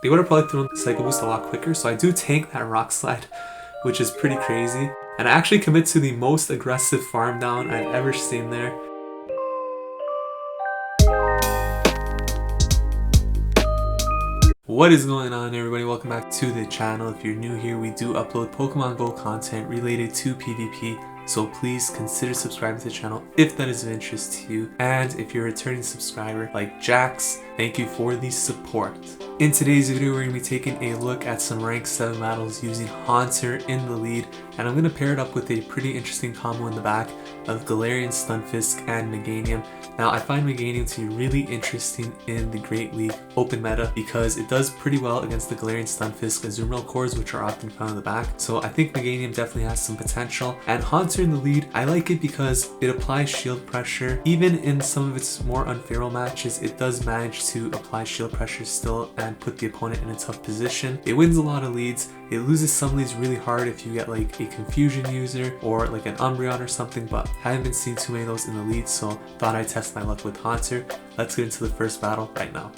they would have probably thrown Psycho Boost a lot quicker, so I do tank that Rock Slide, which is pretty crazy. And I actually commit to the most aggressive farm down I've ever seen there. What is going on, everybody? Welcome back to the channel. If you're new here, we do upload Pokemon Go content related to PvP, so please consider subscribing to the channel if that is of interest to you. And if you're a returning subscriber like Jax, thank you for the support. In today's video, we're going to be taking a look at some rank 7 battles using Haunter in the lead, and I'm going to pair it up with a pretty interesting combo in the back of Galarian Stunfisk and Meganium. Now, I find Meganium to be really interesting in the Great League Open meta because it does pretty well against the Galarian Stunfisk Azumarill cores, which are often found in the back. So I think Meganium definitely has some potential. And Haunter in the lead, I like it because it applies shield pressure. Even in some of its more unfavorable matches, it does manage to apply shield pressure still and put the opponent in a tough position. It wins a lot of leads. It loses some leads really hard if you get like a Confusion user or like an Umbreon or something, but I haven't been seeing too many of those in the lead, so thought I'd test my luck with Haunter. Let's get into the first battle right now.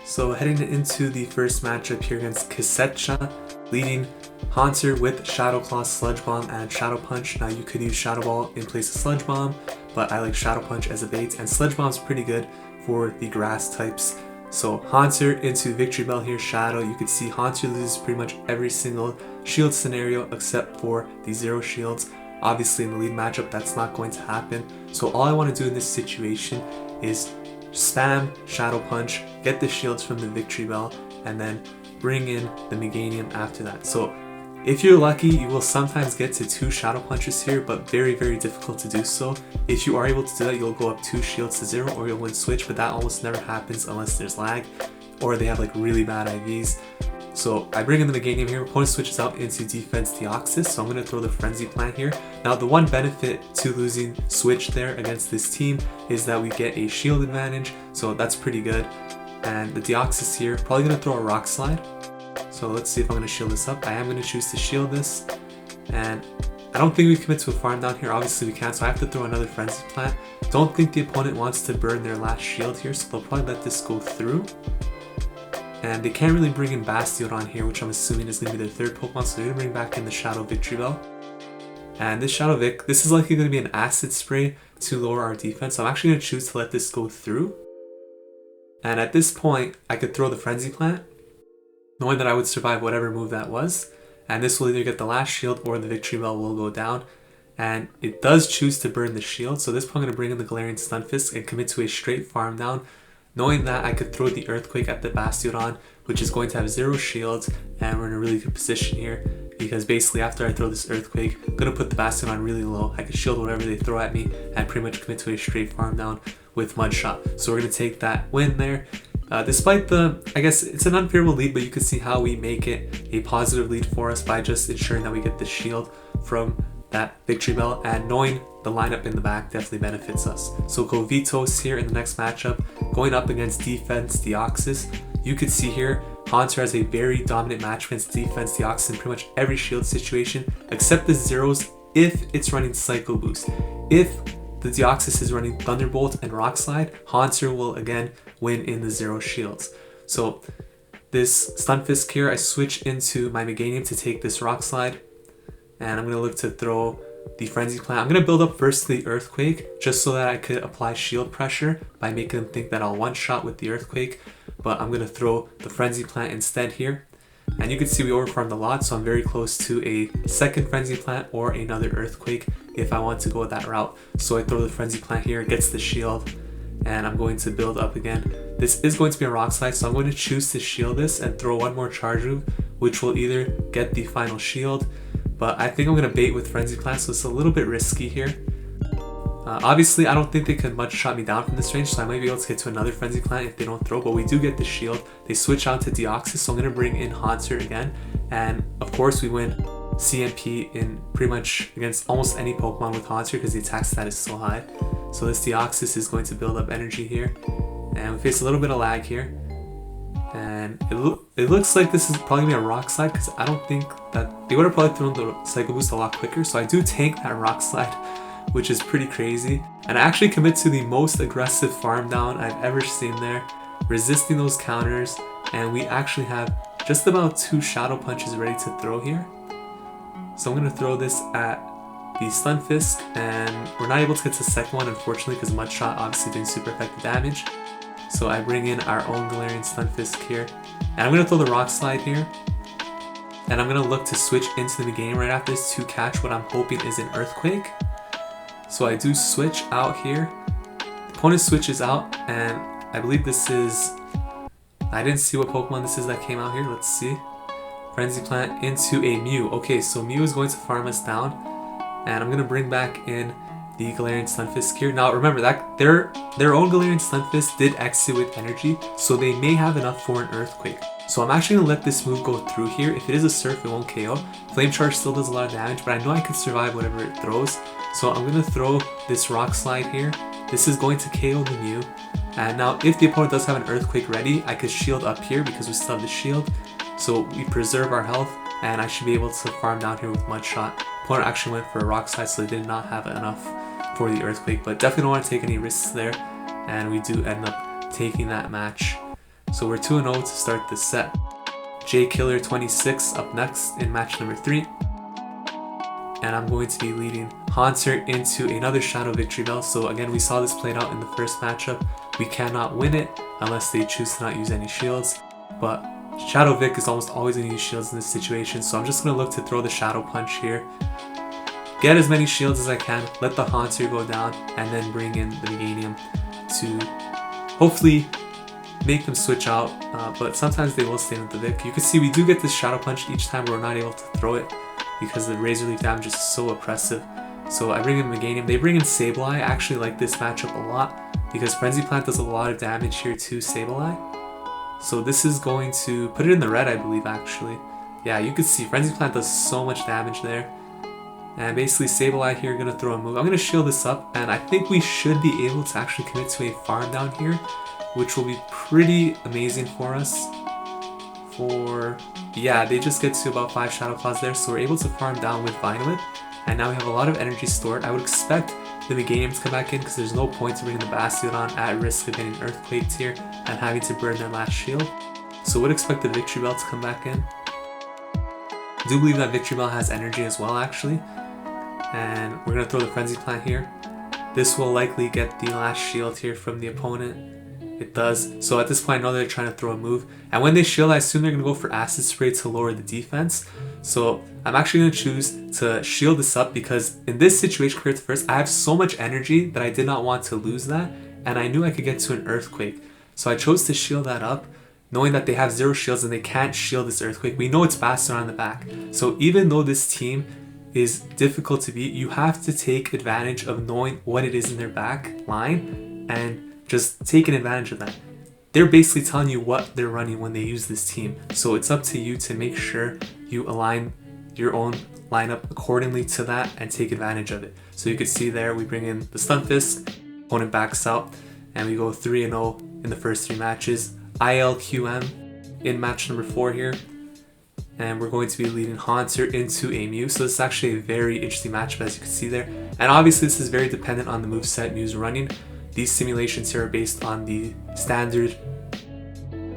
So heading into the first matchup here against Kisetcha, leading Haunter with Shadow Claw, Sludge Bomb, and Shadow Punch. Now you could use Shadow Ball in place of Sludge Bomb, but I like Shadow Punch as a bait, and Sludge Bomb's pretty good for the grass types. So Haunter into Victreebel here, Shadow. You can see Haunter loses pretty much every single shield scenario except for the 0 shields. Obviously in the lead matchup that's not going to happen. So all I want to do in this situation is spam Shadow Punch, get the shields from the Victreebel, and then bring in the Meganium after that. So if you're lucky, you will sometimes get to 2 Shadow Punches here, but very, very difficult to do so. If you are able to do that, you'll go up 2 shields to 0 or you'll win switch, but that almost never happens unless there's lag or they have like really bad IVs. So I bring in the Meganium here, opponent switches out into defense Deoxys, so I'm going to throw the Frenzy Plant here. Now the one benefit to losing switch there against this team is that we get a shield advantage, so that's pretty good. And the Deoxys here, probably going to throw a Rock Slide. So let's see if I'm going to shield this up. I am going to choose to shield this, and I don't think we commit to a farm down here. Obviously we can't, so I have to throw another Frenzy Plant. Don't think the opponent wants to burn their last shield here, so they'll probably let this go through. And they can't really bring in Bastiodon here, which I'm assuming is going to be their third Pokemon, so they're going to bring back in the Shadow Victreebel. And this Shadow Vic, this is likely going to be an Acid Spray to lower our defense, so I'm actually going to choose to let this go through. And at this point, I could throw the Frenzy Plant, knowing that I would survive whatever move that was. And this will either get the last shield or the Victreebel will go down. And it does choose to burn the shield, so this point I'm going to bring in the Galarian Stunfisk and commit to a straight farm down, knowing that I could throw the Earthquake at the Bastiodon, which is going to have 0 shields, and we're in a really good position here, because basically after I throw this Earthquake, I'm going to put the Bastiodon really low. I can shield whatever they throw at me, and pretty much commit to a straight farm down with Mud Shot. So we're going to take that win there. Despite the, I guess it's an unfavorable lead, but you can see how we make it a positive lead for us by just ensuring that we get the shield from that Victreebel, and knowing the lineup in the back definitely benefits us. So go Vitos here in the next matchup, going up against defense Deoxys. You could see here Haunter has a very dominant match against defense Deoxys in pretty much every shield situation except the 0s if it's running Psycho Boost. If the Deoxys is running Thunderbolt and Rock Slide, Haunter will again win in the 0 shields. So this Stunfisk here, I switch into my Meganium to take this Rock Slide, and I'm going to look to throw the Frenzy Plant. I'm going to build up first the Earthquake just so that I could apply shield pressure by making them think that I'll one-shot with the Earthquake, but I'm going to throw the Frenzy Plant instead here. And you can see we overfarmed a lot, so I'm very close to a second Frenzy Plant or another Earthquake if I want to go that route. So I throw the Frenzy Plant here, gets the shield, and I'm going to build up again. This is going to be a Rock Slide, so I'm going to choose to shield this and throw one more charge move, which will either get the final shield, but I think I'm going to bait with Frenzy Plant, so it's a little bit risky here. Obviously, I don't think they can much shot me down from this range, so I might be able to get to another Frenzy Plant if they don't throw, but we do get the shield. They switch out to Deoxys, so I'm going to bring in Haunter again, and of course we win CMP in pretty much against almost any Pokemon with Haunter because the attack stat is so high. So this Deoxys is going to build up energy here, and we face a little bit of lag here. And it looks like this is probably going to be a Rock Slide because I don't think that they would have probably thrown the Psycho Boost a lot quicker. So I do tank that Rock Slide, which is pretty crazy. And I actually commit to the most aggressive farm down I've ever seen there, resisting those counters, and we actually have just about 2 Shadow Punches ready to throw here. So I'm going to throw this at the Stunfisk, and we're not able to get to the second one unfortunately because Mud Shot obviously doing super effective damage. So I bring in our own Galarian Stunfisk here, and I'm going to throw the Rock Slide here. And I'm going to look to switch into the Meganium right after this to catch what I'm hoping is an Earthquake. So I do switch out here. The opponent switches out, and I believe this is... I didn't see what Pokemon this is that came out here. Let's see. Frenzy Plant into a Mew. Okay, so Mew is going to farm us down. And I'm going to bring back in the Galarian Stunfisk here. Now remember that their own Galarian Stunfisk did exit with energy, so they may have enough for an Earthquake. So I'm actually going to let this move go through here. If it is a Surf, it won't KO. Flame Charge still does a lot of damage, but I know I can survive whatever it throws. So I'm going to throw this Rock Slide here. This is going to KO the Mew. And now if the opponent does have an Earthquake ready, I could shield up here because we still have the shield. So we preserve our health, and I should be able to farm down here with Mud Shot. Opponent actually went for a Rock Slide, so they did not have enough for the Earthquake, but definitely don't want to take any risks there. And we do end up taking that match. So we're 2-0 to start this set. JKiller26 up next in match number 3. And I'm going to be leading Haunter into another Shadow Victreebel. So again, we saw this played out in the first matchup. We cannot win it unless they choose to not use any shields. But Shadow Vic is almost always going to use shields in this situation. So I'm just going to look to throw the Shadow Punch here. Get as many shields as I can, let the Haunter go down, and then bring in the Meganium to hopefully make them switch out, but sometimes they will stay with the Vic. You can see we do get this Shadow Punch each time we're not able to throw it because the Razor Leaf damage is so oppressive. So I bring in Meganium. They bring in Sableye. I actually like this matchup a lot because Frenzy Plant does a lot of damage here to Sableye. So this is going to put it in the red, I believe, actually. Yeah, you can see Frenzy Plant does so much damage there. And basically Sableye here going to throw a move. I'm going to shield this up, and I think we should be able to actually commit to a farm down here, which will be pretty amazing for us. Yeah, they just get to about 5 Shadow Claws there, so we're able to farm down with Vine Whip, and now we have a lot of energy stored. I would expect the Meganium to come back in because there's no point to bringing the Bastiodon at risk of getting Earthquaked here and having to burn their last shield. So would expect the Victreebel to come back in. I do believe that Victreebel has energy as well, actually. And we're going to throw the Frenzy Plant here. This will likely get the last shield here from the opponent. It does. So at this point I know they're trying to throw a move. And when they shield, I assume they're going to go for Acid Spray to lower the defense. So I'm actually going to choose to shield this up because in this situation compared to first, I have so much energy that I did not want to lose that. And I knew I could get to an Earthquake. So I chose to shield that up, knowing that they have 0 shields and they can't shield this Earthquake. We know it's Bastiodon on the back. So even though this team is difficult to beat, you have to take advantage of knowing what it is in their back line and just taking advantage of that. They're basically telling you what they're running when they use this team. So it's up to you to make sure you align your own lineup accordingly to that and take advantage of it. So you can see there we bring in the Stunfisk, opponent backs out, and we go 3-0 in the first 3 matches. ILQM in match number 4 here. And we're going to be leading Haunter into a Mew. So this is actually a very interesting matchup, as you can see there. And obviously this is very dependent on the moveset Mew's running. These simulations here are based on the standard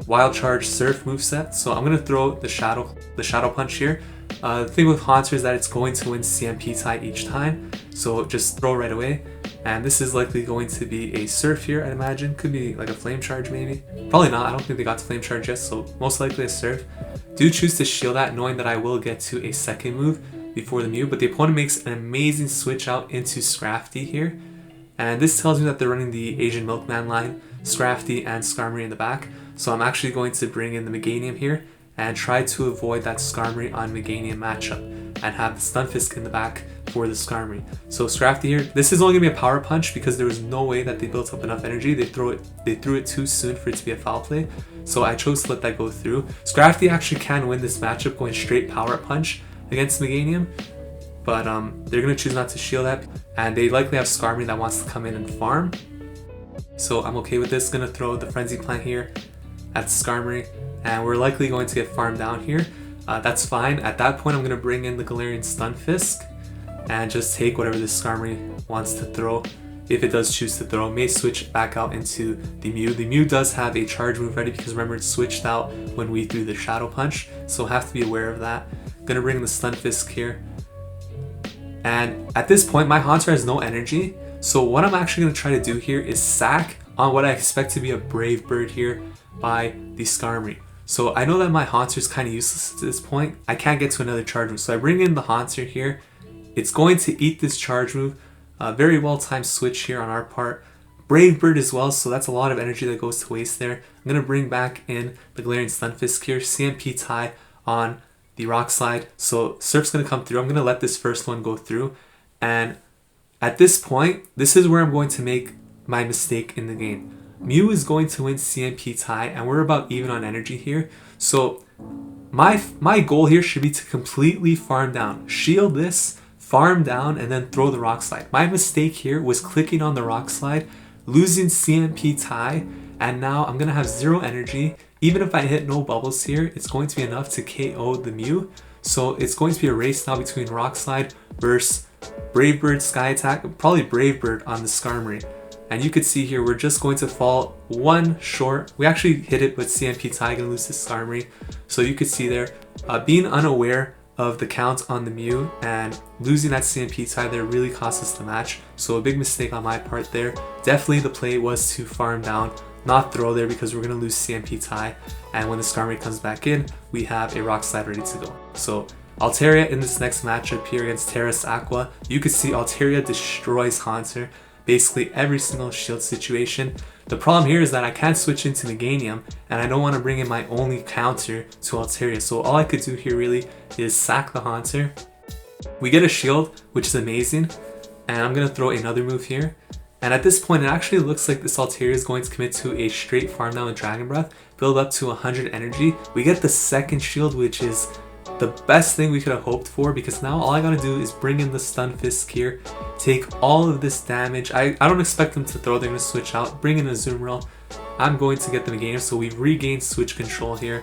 Wild Charge Surf moveset. So I'm going to throw the Shadow Punch here. The thing with Haunter is that it's going to win CMP tie each time. So just throw right away. And this is likely going to be a Surf here, I'd imagine. Could be like a Flame Charge maybe. Probably not. I don't think they got to Flame Charge yet. So most likely a Surf. Do choose to shield that, knowing that I will get to a second move before the Mew. But the opponent makes an amazing switch out into Scrafty here. And this tells me that they're running the Asian Milkman line, Scrafty and Skarmory in the back. So I'm actually going to bring in the Meganium here and try to avoid that Skarmory on Meganium matchup and have the Stunfisk in the back for the Skarmory. So Scrafty here, this is only going to be a power punch because there was no way that they built up enough energy. They threw it too soon for it to be a foul play. So I chose to let that go through. Scrafty actually can win this matchup going straight power punch against Meganium. But they're going to choose not to shield that. And they likely have Skarmory that wants to come in and farm. So I'm okay with this. Going to throw the Frenzy Plant here at Skarmory. And we're likely going to get farmed down here. That's fine. At that point, I'm going to bring in the Galarian Stunfisk and just take whatever this Skarmory wants to throw. if it does choose to throw, may switch back out into the Mew. The Mew does have a charge move ready because remember it switched out when we threw the Shadow Punch, so have to be aware of that. Gonna bring the Stunfisk here. And at this point, my Haunter has no energy, so what I'm actually gonna try to do here is sack on what I expect to be a Brave Bird here by the Skarmory. So I know that my Haunter is kind of useless at this point. I can't get to another charge move, so I bring in the Haunter here. It's going to eat this charge move. Very well timed switch here on our part. Brave Bird as well, so that's a lot of energy that goes to waste there. I'm going to bring back in the Galarian Stunfisk here. CMP tie on the Rock Slide. So Surf's going to come through. I'm going to let this first one go through. And at this point, this is where I'm going to make my mistake in the game. Mew is going to win CMP tie, and we're about even on energy here. So my goal here should be to completely farm down. Shield this, farm down, and then throw the Rock Slide. My mistake here was clicking on the Rock Slide, losing CMP tie, and now I'm going to have 0 energy. Even if I hit no bubbles here, it's going to be enough to KO the Mew. So it's going to be a race now between Rock Slide versus Brave Bird Sky Attack, probably Brave Bird on the Skarmory. And you could see here, we're just going to fall 1 short. We actually hit it, but CMP tie gonna lose to Skarmory. So you could see there, being unaware of the count on the Mew and losing that CMP tie there really cost us the match. So a big mistake on my part there. Definitely the play was to farm down, not throw there because we're gonna lose CMP tie. And when the Skarmory comes back in, we have a Rock Slide ready to go. So Altaria in this next matchup here against Terrace Aqua, you could see Altaria destroys Haunter. Basically every single shield situation. The problem here is that I can't switch into Meganium, and I don't want to bring in my only counter to Altaria. So all I could do here really is sack the Haunter. We get a shield, which is amazing, and I'm going to throw another move here. And at this point, it actually looks like this Altaria is going to commit to a straight farm down with Dragon Breath, build up to 100 energy. We get the second shield, which is the best thing we could have hoped for, because now all I gotta do is bring in the Stunfisk here, take all of this damage. I don't expect them to throw, they're gonna switch out, bring in a Azumarill. I'm going to get the Meganium, so we've regained switch control here,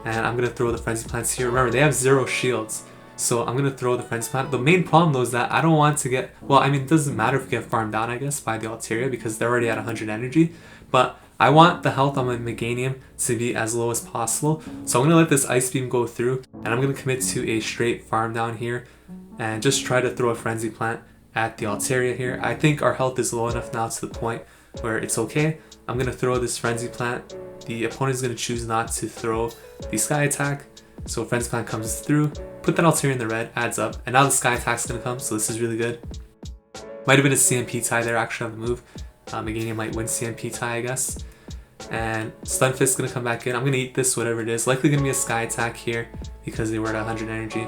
and I'm gonna throw the Frenzy Plants here. Remember, they have 0 shields, so I'm gonna throw the Frenzy Plant. The main problem though is that I don't want to get, well, I mean, it doesn't matter if we get farmed down, I guess, by the Altaria, because they're already at 100 energy, but I want the health on my Meganium to be as low as possible. So I'm going to let this Ice Beam go through, and I'm going to commit to a straight farm down here and just try to throw a Frenzy Plant at the Altaria here. I think our health is low enough now to the point where it's okay. I'm going to throw this Frenzy Plant. The opponent is going to choose not to throw the Sky Attack. So Frenzy Plant comes through, put that Altaria in the red, adds up, and now the Sky Attack is going to come, so this is really good. Might have been a CMP tie there actually on the move. Meganium might win CMP tie, I guess. And Stunfisk is going to come back in. I'm going to eat this, whatever it is. Likely going to be a Sky Attack here because they were at 100 energy.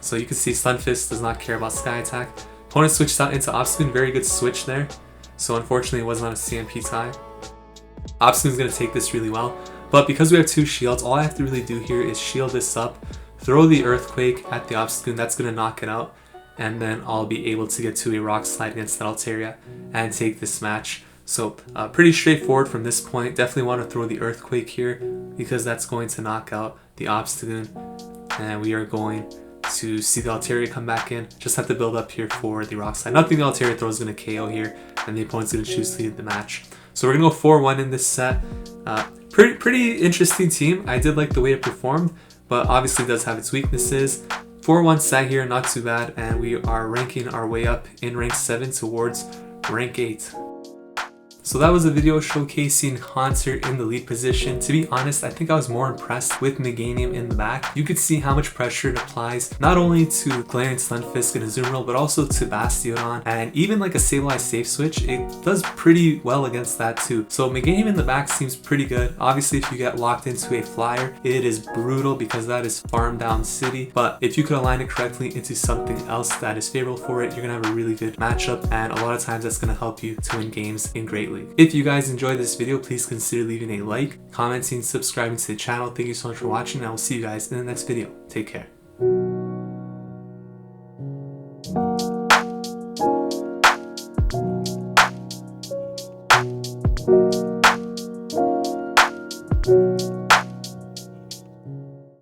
So you can see Stunfisk does not care about Sky Attack. Opponent switched out into Obstagoon. Very good switch there. So unfortunately it was not a CMP tie. Obstagoon is going to take this really well. But because we have 2 shields, all I have to really do here is shield this up, throw the Earthquake at the Obstagoon. That's going to knock it out. And then I'll be able to get to a Rock Slide against that Altaria and take this match. So pretty straightforward from this point. Definitely want to throw the Earthquake here because that's going to knock out the Obstagoon. And we are going to see the Altaria come back in. Just have to build up here for the Rock Slide. Nothing the Altaria throws is going to KO here, and the opponent's going to choose to lead the match. So we're going to go 4-1 in this set. Pretty interesting team. I did like the way it performed, but obviously it does have its weaknesses. 4-1 set here, not too bad, and we are ranking our way up in rank 7 towards rank 8. So that was a video showcasing Haunter in the lead position. To be honest, I think I was more impressed with Meganium in the back. You could see how much pressure it applies, not only to Galarian Stunfisk and Azumarill, but also to Bastiodon. And even like a Sableye safe switch, it does pretty well against that too. So Meganium in the back seems pretty good. Obviously, if you get locked into a flyer, it is brutal because that is farm down city. But if you could align it correctly into something else that is favorable for it, you're gonna have a really good matchup. And a lot of times that's gonna help you to win games in Great League. If you guys enjoyed this video, please consider leaving a like, commenting, subscribing to the channel. Thank you so much for watching, and I will see you guys in the next video. Take care.